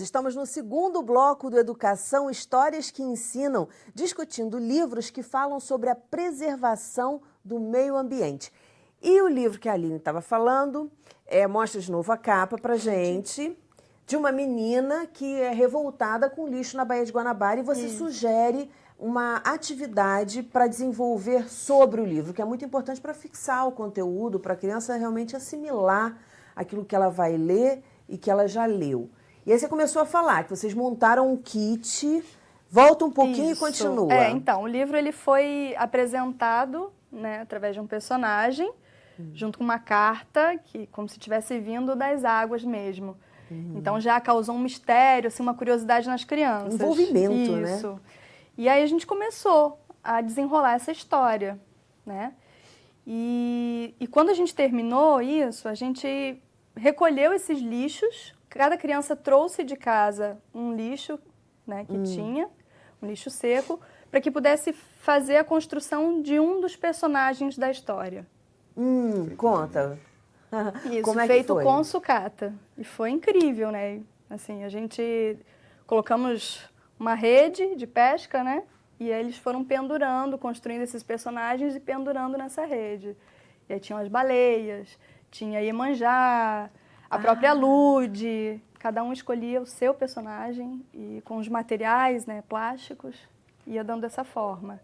estamos no segundo bloco do Educação, Histórias que Ensinam, discutindo livros que falam sobre a preservação do meio ambiente. E o livro que a Aline estava falando, mostra de novo a capa para gente, de uma menina que é revoltada com lixo na Baía de Guanabara, e você sugere uma atividade para desenvolver sobre o livro, que é muito importante para fixar o conteúdo, para a criança realmente assimilar aquilo que ela vai ler e que ela já leu. E aí você começou a falar que vocês montaram um kit, volta um pouquinho e continua. Então, o livro ele foi apresentado, né, através de um personagem, junto com uma carta, que como se tivesse vindo das águas mesmo. Então já causou um mistério, assim, uma curiosidade nas crianças. Envolvimento, né? Isso. E aí a gente começou a desenrolar essa história, né? E quando a gente terminou isso, a gente recolheu esses lixos. Cada criança trouxe de casa um lixo, né, que tinha, um lixo seco, para que pudesse fazer a construção de um dos personagens da história. Conta. Isso, Como é que feito foi? com sucata. E foi incrível, né? Assim, a gente colocamos uma rede de pesca, né? E aí eles foram pendurando, construindo esses personagens e pendurando nessa rede. E aí tinham as baleias, tinha Iemanjá, a própria Lude. Cada um escolhia o seu personagem e com os materiais, né, plásticos, ia dando dessa forma.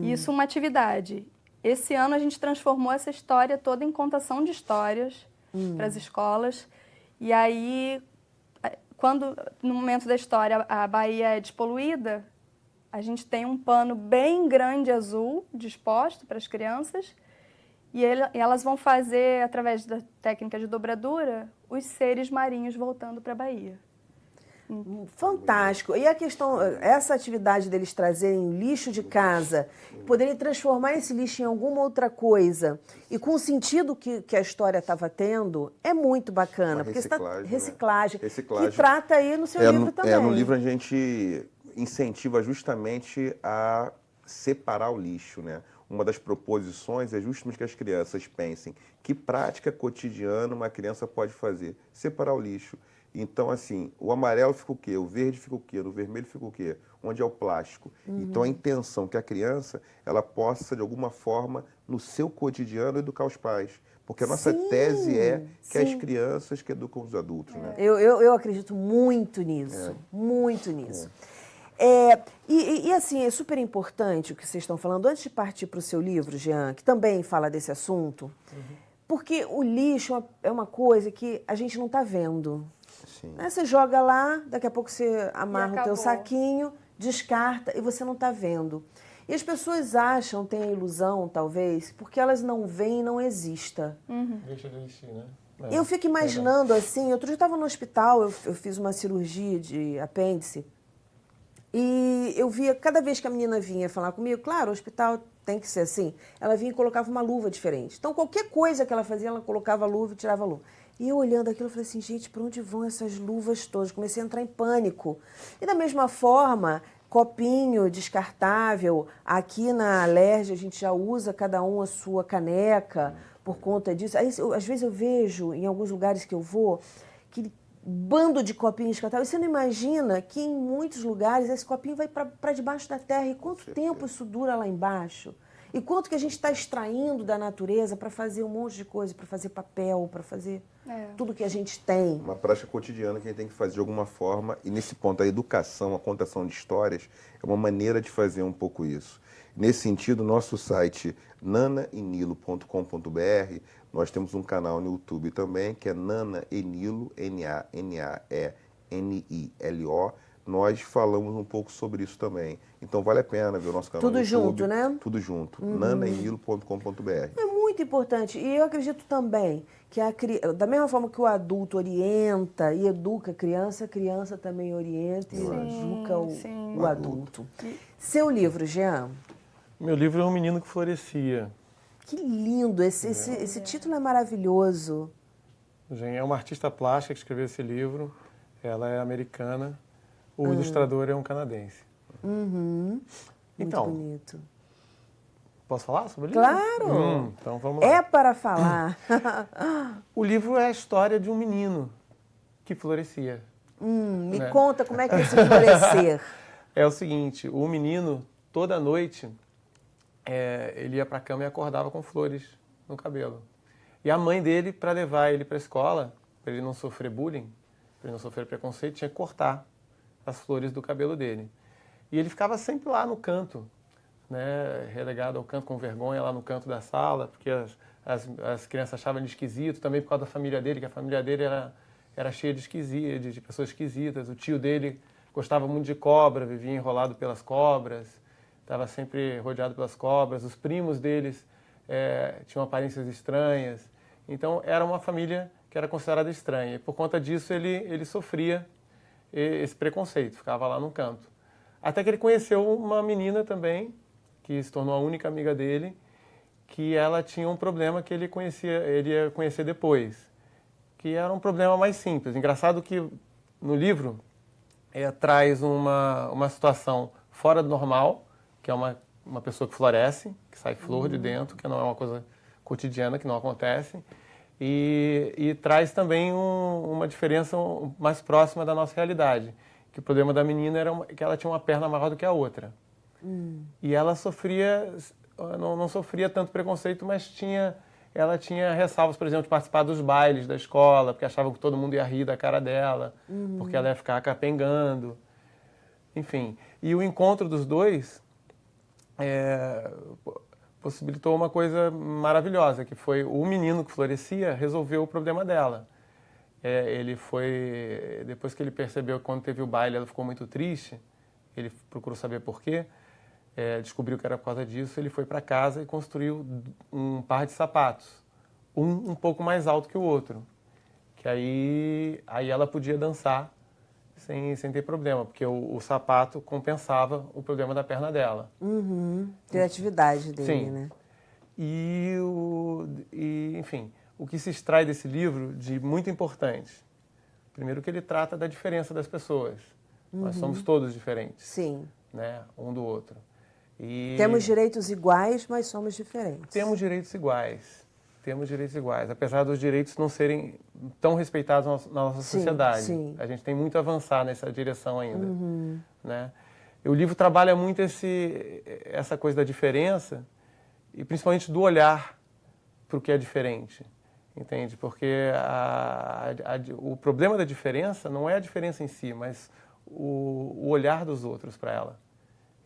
Isso uma atividade. Esse ano a gente transformou essa história toda em contação de histórias para as escolas. E aí, quando no momento da história a Bahia é despoluída, a gente tem um pano bem grande azul disposto para as crianças e elas vão fazer, através da técnica de dobradura, os seres marinhos voltando para a Bahia. Fantástico. E a questão, essa atividade deles trazerem lixo de casa, poderem transformar esse lixo em alguma outra coisa, e com o sentido que a história estava tendo, é muito bacana. Porque reciclagem, que trata aí no seu livro também. No livro a gente incentiva justamente a separar o lixo, né? Uma das proposições é justamente que as crianças pensem que prática cotidiana uma criança pode fazer. Separar o lixo. Então, assim, o amarelo fica o quê? O verde fica o quê? No vermelho fica o quê? Onde é o plástico? Então, a intenção que a criança, ela possa, de alguma forma, no seu cotidiano, educar os pais. Porque a nossa tese é que as crianças que educam os adultos, né? Eu acredito muito nisso, muito nisso. E assim, é super importante o que vocês estão falando. Antes de partir para o seu livro, Jean, que também fala desse assunto, porque o lixo é uma coisa que a gente não está vendo. Você joga lá, daqui a pouco você amarra o teu saquinho, descarta e você não está vendo. E as pessoas acham, têm a ilusão, talvez, porque elas não veem e não exista. Deixa de existir, né? Eu fico imaginando assim, outro dia eu estava no hospital, eu fiz uma cirurgia de apêndice, e eu via, cada vez que a menina vinha falar comigo, claro, o hospital tem que ser assim, ela vinha e colocava uma luva diferente. Então, qualquer coisa que ela fazia, ela colocava a luva e tirava a luva. E eu olhando aquilo, eu falei assim, gente, para onde vão essas luvas todas? Comecei a entrar em pânico. E da mesma forma, copinho descartável, aqui na Alerj a gente já usa cada um a sua caneca por conta disso. Aí, às vezes eu vejo, em alguns lugares que eu vou, que bando de copinhos descartáveis. Você não imagina que em muitos lugares esse copinho vai para debaixo da terra. E quanto tempo isso dura lá embaixo? E quanto que a gente está extraindo da natureza para fazer um monte de coisa, para fazer papel, para fazer tudo que a gente tem. Uma prática cotidiana que a gente tem que fazer de alguma forma. E nesse ponto, a educação, a contação de histórias, é uma maneira de fazer um pouco isso. Nesse sentido, nosso site nanaenilo.com.br, nós temos um canal no YouTube também, que é Nana Enilo, N-A-N-A-E-N-I-L-O. Nós falamos um pouco sobre isso também. Então, vale a pena ver o nosso canal no YouTube. Tudo junto, né? Tudo junto. nanaenilo.com.br. É muito importante. E eu acredito também que da mesma forma que o adulto orienta e educa a criança também orienta e educa o adulto. Seu livro, Jean? Meu livro é Um Menino que Florescia. Que lindo! Esse título é maravilhoso. É uma artista plástica que escreveu esse livro. Ela é americana. O ilustrador é um canadense. Muito então, bonito. Posso falar sobre o livro? Claro! Então vamos lá. É para falar. O livro é a história de um menino que florescia. Me né? conta como é que é esse florescer. É o seguinte, o menino, toda noite, ele ia para a cama e acordava com flores no cabelo. E a mãe dele, para levar ele para a escola, para ele não sofrer bullying, para ele não sofrer preconceito, tinha que cortar as flores do cabelo dele. E ele ficava sempre lá no canto, né, relegado ao canto com vergonha lá no canto da sala, porque as crianças achavam ele esquisito, também por causa da família dele, que a família dele era cheia de pessoas esquisitas. O tio dele gostava muito de cobra, vivia enrolado pelas cobras, estava sempre rodeado pelas cobras. Os primos deles tinham aparências estranhas. Então, era uma família que era considerada estranha. E, por conta disso, ele sofria esse preconceito, ficava lá no canto. Até que ele conheceu uma menina também, que se tornou a única amiga dele, que ela tinha um problema que ele ia conhecer depois, que era um problema mais simples. Engraçado que no livro traz uma situação fora do normal, que é uma pessoa que floresce, que sai flor de dentro, que não é uma coisa cotidiana, que não acontece, e traz também uma diferença mais próxima da nossa realidade, que o problema da menina era que ela tinha uma perna maior do que a outra. E ela sofria, não sofria tanto preconceito, mas ela tinha ressalvas, por exemplo, de participar dos bailes da escola, porque achavam que todo mundo ia rir da cara dela, porque ela ia ficar capengando. Enfim, e o encontro dos dois possibilitou uma coisa maravilhosa, que foi o menino que florescia resolveu o problema dela. Depois que ele percebeu que quando teve o baile ela ficou muito triste, ele procurou saber por quê, descobriu que era por causa disso, ele foi para casa e construiu um par de sapatos, um pouco mais alto que o outro, que aí ela podia dançar sem ter problema, porque o sapato compensava o problema da perna dela. Criatividade dele, Sim. né? Enfim, o que se extrai desse livro de muito importante? Primeiro que ele trata da diferença das pessoas. Nós somos todos diferentes, Sim. né, um do outro. E Temos direitos iguais, mas somos diferentes. temos direitos iguais. Temos direitos iguais, apesar dos direitos não serem tão respeitados na nossa sociedade. Sim. A gente tem muito a avançar nessa direção ainda. Né? E o livro trabalha muito essa coisa da diferença e principalmente do olhar para o que é diferente. Entende? Porque o problema da diferença não é a diferença em si, mas o olhar dos outros para ela.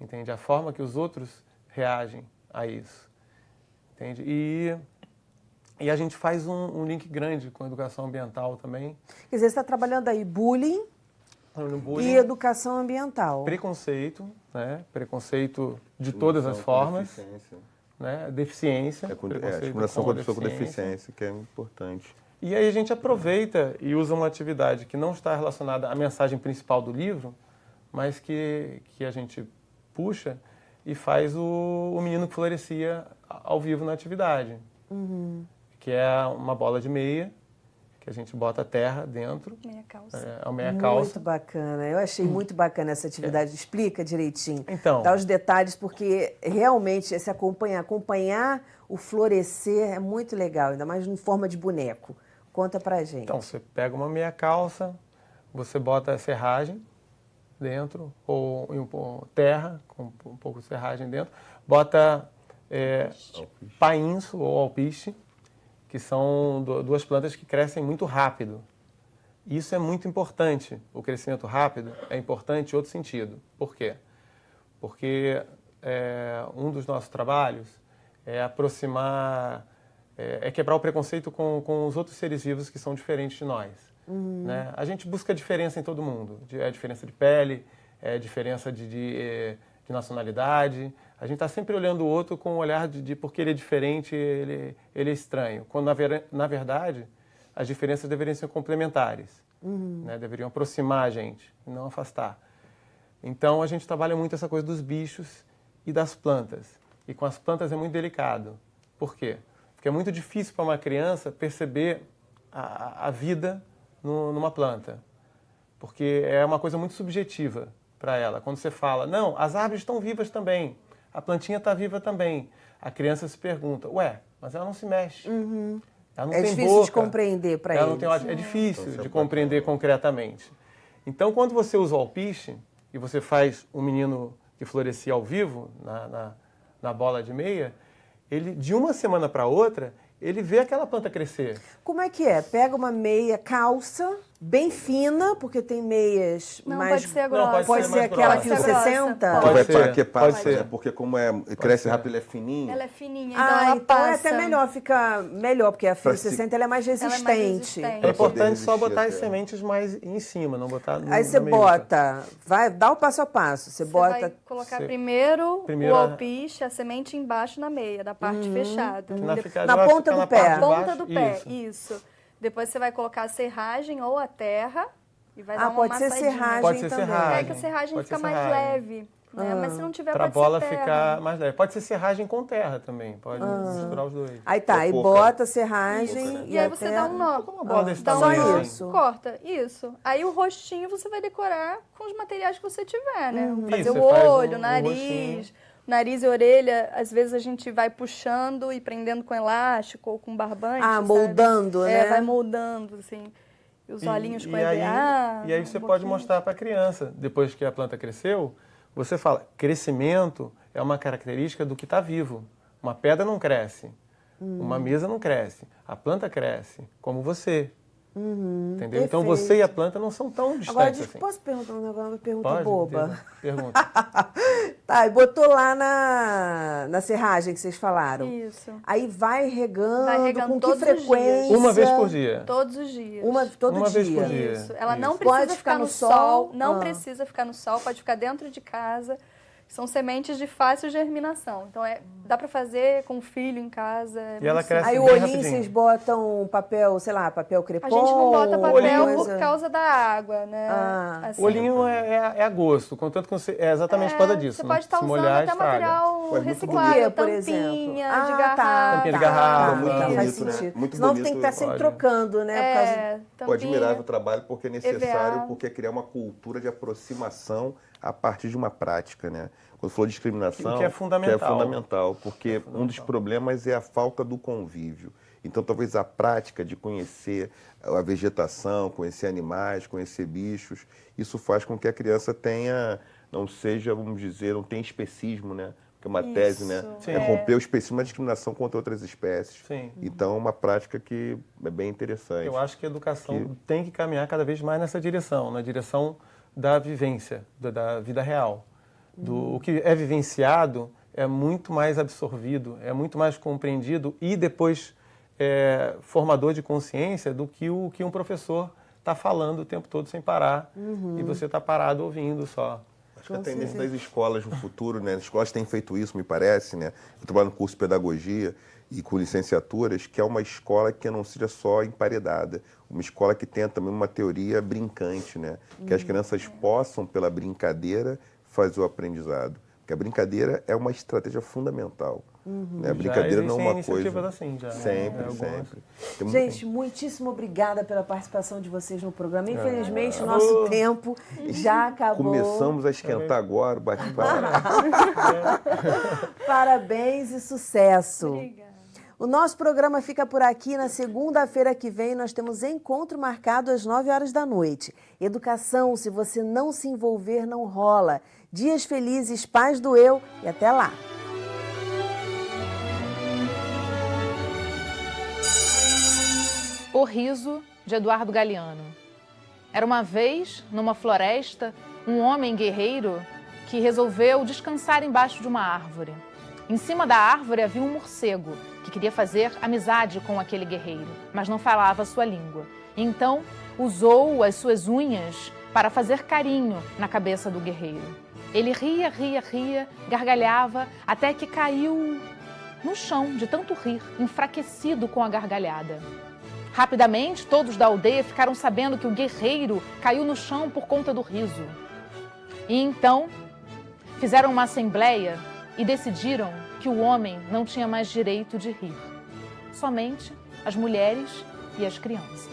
Entende? A forma que os outros reagem a isso. Entende? E a gente faz um link grande com a educação ambiental também. Quer dizer, você está trabalhando aí bullying No bullying, e educação ambiental. preconceito, né? Preconceito de todas as formas. Deficiência. Né? Deficiência. Discriminação com a pessoa com deficiência, que é importante. E aí a gente aproveita e usa uma atividade que não está relacionada à mensagem principal do livro, mas que a gente puxa e faz o menino que florescia ao vivo na atividade. Que é uma bola de meia, que a gente bota a terra dentro. Meia calça. É uma meia Muito calça. bacana. Eu achei muito bacana essa atividade. Explica direitinho. Então. Dá os detalhes, porque realmente esse acompanhar o florescer é muito legal, ainda mais em forma de boneco. Conta pra gente. Então, você pega uma meia calça, você bota a serragem dentro, ou terra, com um pouco de serragem dentro, bota painço ou alpiste, que são duas plantas que crescem muito rápido. Isso é muito importante. O crescimento rápido é importante em outro sentido. Por quê? Porque um dos nossos trabalhos é aproximar, quebrar o preconceito com os outros seres vivos que são diferentes de nós. Né? A gente busca diferença em todo mundo. É diferença de pele, é diferença de nacionalidade. A gente está sempre olhando o outro com o olhar de porque ele é diferente, ele é estranho. Quando, na verdade, as diferenças deveriam ser complementares. Né? Deveriam aproximar a gente, e não afastar. Então, a gente trabalha muito essa coisa dos bichos e das plantas. E com as plantas é muito delicado. Por quê? Porque é muito difícil para uma criança perceber a vida numa planta. Porque é uma coisa muito subjetiva para ela. Quando você fala, não, as árvores estão vivas também, a plantinha está viva também. A criança se pergunta, ué, mas ela não se mexe. Ela não tem difícil boca, de compreender para ela eles. não tem, é difícil de compreender concretamente. Então, quando você usa o alpiste e você faz um menino que florescia ao vivo na bola de meia, ele, de uma semana para outra, ele vê aquela planta crescer. Como é que é? Pega uma meia calça, bem fina, porque tem meias Não, mais... pode ser grossa. Pode Pode ser ser mais aquela grossa. fio Pode ser grossa. 60? Pode. Que vai ser, para que pode passa, ser. né? Porque como cresce ser. rápido, ele é fininho. Ela é fininha, então Ah, ela então é passa. até melhor, fica melhor, porque a fio Pra se- 60 ela é mais Ela é mais resistente. É resistente. importante só resistir botar as até. sementes mais em cima, não botar no, Aí você na meiuca. bota, vai, dá o passo a passo. Você Você bota... vai colocar Você- primeiro Primeiro o a- alpiste, a semente embaixo na meia, da parte fechada. Na, Depois- Na ponta do pé. Na ponta baixo, do pé, isso. isso. Depois você vai colocar a serragem ou a terra e vai dar Ah, uma pode ser massadinha. serragem Pode ser também. serragem. É que a serragem Pode fica ser mais serragem. leve, né? Mas se não tiver, Para a pode bola ser terra. ficar mais leve. Pode ser serragem com terra também, pode misturar os dois. Aí tá, aí pouca. bota a serragem E aí você até- dá um nó. Uma bola desse Dá um tamanho nó, assim. isso. corta, isso. Aí o rostinho você vai decorar com os materiais que você tiver, né? Fazer Isso, o você faz olho, o o nariz, nariz e orelha. Às vezes a gente vai puxando e prendendo com elástico ou com barbante. Ah, sabe? moldando, né? É, vai moldando, assim. E os olhinhos com aí, EVA. e aí você um pode pouquinho. mostrar para a criança, depois que a planta cresceu, você fala, crescimento é uma característica do que está vivo. Uma pedra não cresce, uma mesa não cresce, a planta cresce, como você. Entendeu? Então perfeito. você e a planta não são tão distantes Agora, assim. posso perguntar um negócio? Uma pergunta Pode? boba. Pergunta. Tá, e botou lá na serragem que vocês falaram. Isso. Aí vai regando, Vai regando com que todos os dias. frequência? Uma vez por dia. Todos os dias. Todo Uma dia. vez por dia. Isso. Ela Isso. não precisa Pode ficar no sol? sol, não Ah. precisa ficar no sol, pode ficar dentro de casa. São sementes de fácil germinação. Então dá para fazer com o filho em casa. E ela muito cresce Aí o bem olhinho rapidinho. vocês botam papel, sei lá, papel crepom? A gente não bota papel olhinho- por causa da água, né? Ah. Assim. O olhinho é a gosto, contanto que você, é exatamente por causa disso. Você não- pode estar se usando molhar, até estraga. material Pô, é muito reciclável, bonito. Por tampinha exemplo. de Ah, garrafa. tá. Tampinha de garrafa, muito faz bonito, sentido. né? Muito Senão bonito. tem que estar sempre Pode. trocando, né? Por causa... É, Pô, tampinha. admirável o trabalho, porque é necessário, EVA. porque é criar uma cultura de aproximação a partir de uma prática, né? Quando falou de discriminação, Que é fundamental. Porque um dos problemas é a falta do convívio. Então, talvez a prática de conhecer a vegetação, conhecer animais, conhecer bichos, isso faz com que a criança tenha, não seja, vamos dizer, não tenha especismo, né? Porque é uma tese, né? Isso, É romper o especismo, a discriminação contra outras espécies. Sim. Então, é uma prática que é bem interessante. Eu acho que a educação tem que caminhar cada vez mais nessa direção, na direção da vivência, da vida real. O que é vivenciado é muito mais absorvido, é muito mais compreendido e depois formador de consciência do que o que um professor está falando o tempo todo sem parar e você está parado ouvindo só. Acho que a tendência das escolas no futuro, né? As escolas têm feito isso, me parece, né? Eu trabalho no curso de pedagogia e com licenciaturas, que é uma escola que não seja só emparedada, uma escola que tenha também uma teoria brincante, né? Que as crianças possam, pela brincadeira, fazer o aprendizado. Porque a brincadeira é uma estratégia fundamental. Né? A brincadeira não é uma existem coisa... iniciativas assim já. Sempre, algumas. sempre. Tem Gente, muitíssimo obrigada pela participação de vocês no programa. Infelizmente, o nosso tempo já acabou. Começamos a esquentar agora o bate-papo. Parabéns e sucesso. Obrigada. O nosso programa fica por aqui. Na segunda-feira que vem, nós temos encontro marcado às 9 horas da noite. Educação, se você não se envolver, não rola. Dias felizes, paz do eu e até lá. O Riso, de Eduardo Galeano. Era uma vez, numa floresta, um homem guerreiro que resolveu descansar embaixo de uma árvore. Em cima da árvore havia um morcego que queria fazer amizade com aquele guerreiro, mas não falava a sua língua. Então, usou as suas unhas para fazer carinho na cabeça do guerreiro. Ele ria, gargalhava, até que caiu no chão de tanto rir, enfraquecido com a gargalhada. Rapidamente, todos da aldeia ficaram sabendo que o guerreiro caiu no chão por conta do riso. E então, fizeram uma assembleia e decidiram que o homem não tinha mais direito de rir. Somente as mulheres e as crianças.